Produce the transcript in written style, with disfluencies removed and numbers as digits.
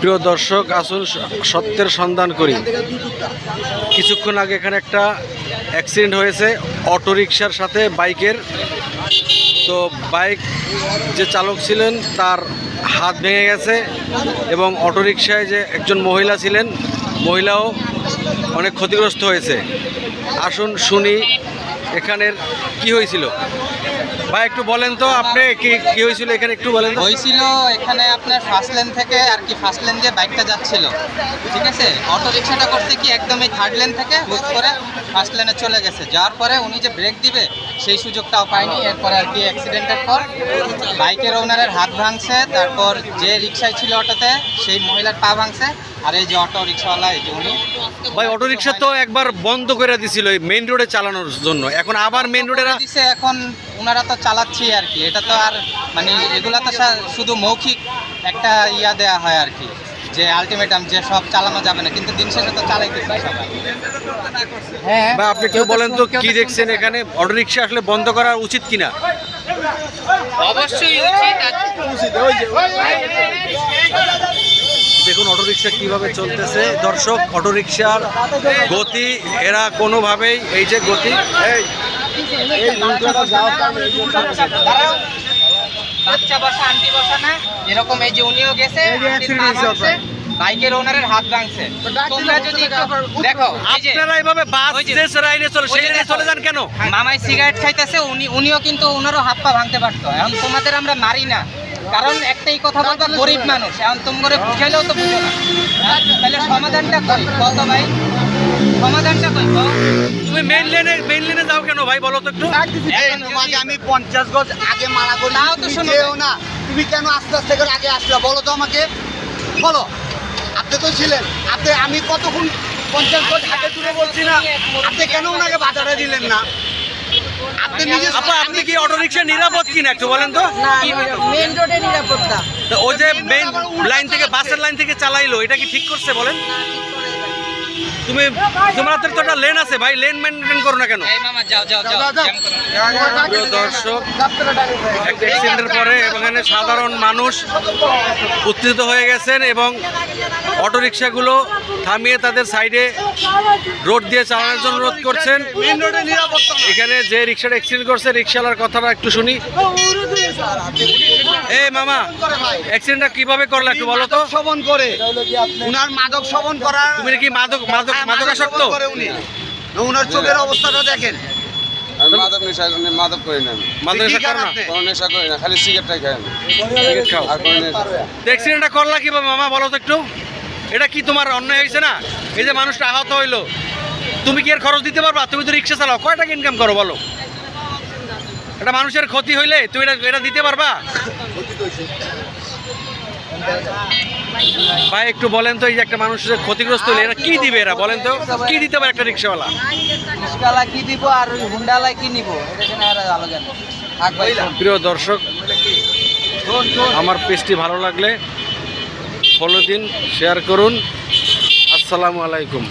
প্রিয় দর্শক, আসুন সত্যের সন্ধান করি। কিছুক্ষণ আগে এখানে একটা অ্যাক্সিডেন্ট হয়েছে অটোরিকশার সাথে বাইকের। তো বাইক যে চালক ছিলেন তার হাত ভেঙে গেছে এবং অটোরিকশায় যে একজন মহিলা ছিলেন, মহিলাও অনেক ক্ষতিগ্রস্ত হয়েছে। আসুন শুনি এখানের কি হয়েছিল। ভাই একটু বলেন তো, আপনি কি হয়েছিল এখানে, একটু বলেন। হয়েছিল এখানে আপনার ফার্স্ট লেন থেকে আর কি, ফার্স্ট লেন দিয়ে বাইকটা যাচ্ছিল, ঠিক আছে। অটো রিক্সাটা করতে কি একদম এই থার্ড লেন থেকে হুট করে ফার্স্ট লেনে চলে গেছে। যাওয়ার পরে উনি যে ব্রেক দিবে সেই সুযোগটাও পায়নি। এরপরে আর কি অ্যাক্সিডেন্টের পর বাইকের ওনারের হাত ভাঙছে, তারপর যে রিক্সায় ছিল অটোতে সেই মহিলার পা ভাঙছে, আর এই যে অটো রিক্সাওয়ালা এই যে উনি। ভাই অটো রিক্সা তো একবার বন্ধ করে দিছিল এই মেইন রোডে চালানোর জন্য, এখন আবার মেইন রোডে দিছে। এখন ওনারা তো চালাচ্ছি আর কি, এটা তো আর মানে এগুলা তো শুধু মৌখিক একটা দেয়া হয় আর কি, যে আলটিমেটাম যে সব চালানো যাবে না, কিন্তু দিন শেষে তো চালাইতেছে সবাই। হ্যাঁ, বা আপনি কেউ বলেন তো কি দেখছেন এখানে, অটো রিক্সা আসলে বন্ধ করা উচিত কিনা? অবশ্যই উচিত। দেখুন অটো রিক্সা কীভাবে চলতেছে দর্শক, অটো রিক্সার গতি এরা কোনোভাবেই, এই যে গতি, বাচ্চা বসা আন্টি বসা না এরকম, এই যে উনিও গেছে, বাইকের ওনারের হাত ভাঙছে। তোমরা যদি দেখো আপনারা এইভাবে বাস যে লাইনে চলে সেই লাইনে চলে যান কেন? মামাই সিগারেট খাইতেছে, উনিও কিন্তু ওনারও হাত পা ভাঙতে পারতো। এখন তোমাদের আমরা মারি না, কারণ একটাই কথা বলবো, গরিব মানুষ। এখন তোমরা বুঝাইলেও তো বুঝো না, তাহলে সমাধানটা কই বল তো ভাই, সমাধানটা কই বল। তুমি মেইন লেনে যাও কেন ভাই, বলো তো একটু। তোমাকে আমি 50 গজ আগে মানা করি, তাও তো শোনো না, তুমি কেন আস্তে আস্তে করে আগে আসলে বলো তো আমাকে, বলো। আপনি তো ছিলেন, আমি কতক্ষণ 50 গজ হাতে তুলে বলছি না, আপনি কেন ওনাকে বাজারে দিলেন না? আপনি কি অটো রিক্সা নিরাপদ কিনা একটু বলেন তো? মেইন রোডে নিরাপত্তা, ও যে মেইন লাইন থেকে, বাসের লাইন থেকে চালাইলো, এটা কি ঠিক করছে বলেন? তোমাদের তো একটা লেন আছে ভাই, লেন মেনটেন করো না কেন? প্রিয় দর্শক, একটা অ্যাক্সিডেন্টের পরে এখানে সাধারণ মানুষ উত্তেজিত হয়ে গেছেন এবং অটোরিকশাগুলো থামিয়ে তাদের সাইডে রোড দিয়ে চালানোর জন্য অনুরোধ করছেন। এখানে যে রিক্সাটা অ্যাক্সিডেন্ট করছে রিক্সাওয়ালার কথাটা একটু শুনি। এই মামা, অ্যাক্সিডেন্টটা কিভাবে করলে একটু বলো তো। সেবন করে, উনার মাদক সেবন করা। তুমি কি মাদকাসক্ত? উনার চোখের অবস্থাটা দেখেন। মাদক করি না, মাদক নেশা করো না? কোনো নেশা করি না, খালি সিগারেটটাই খাই। সিগারেট খাও। অ্যাক্সিডেন্টটা করলা কিভাবে মামা, বলো তো একটু। এটা কি তোমার অন্যায় হয়েছে না? এই যে মানুষটা আহত হইলো, তুমি কি এর খরচ দিতে পারবা? তুমি তো রিক্সা চালাও, কয় টাকা ইনকাম করো বলো? এটা মানুষের ক্ষতি হইলে তুমি এটা দিতে পারবা? ভাই একটু বলেন তো, এই যে একটা মানুষের ক্ষতিগ্রস্ত হলে এরা কি দিবে, এরা বলেন তো কি দিতে পারে একটা রিক্সাওয়ালা? রিক্সাওয়ালা কি দিব আর ওই হুন্ডাওয়ালা কি নিব, এটা জেনে আর ভালো জানে। প্রিয় দর্শক, আমার পেজটি ভালো লাগলে ফলো দিন, শেয়ার করুন। আসসালামু আলাইকুম।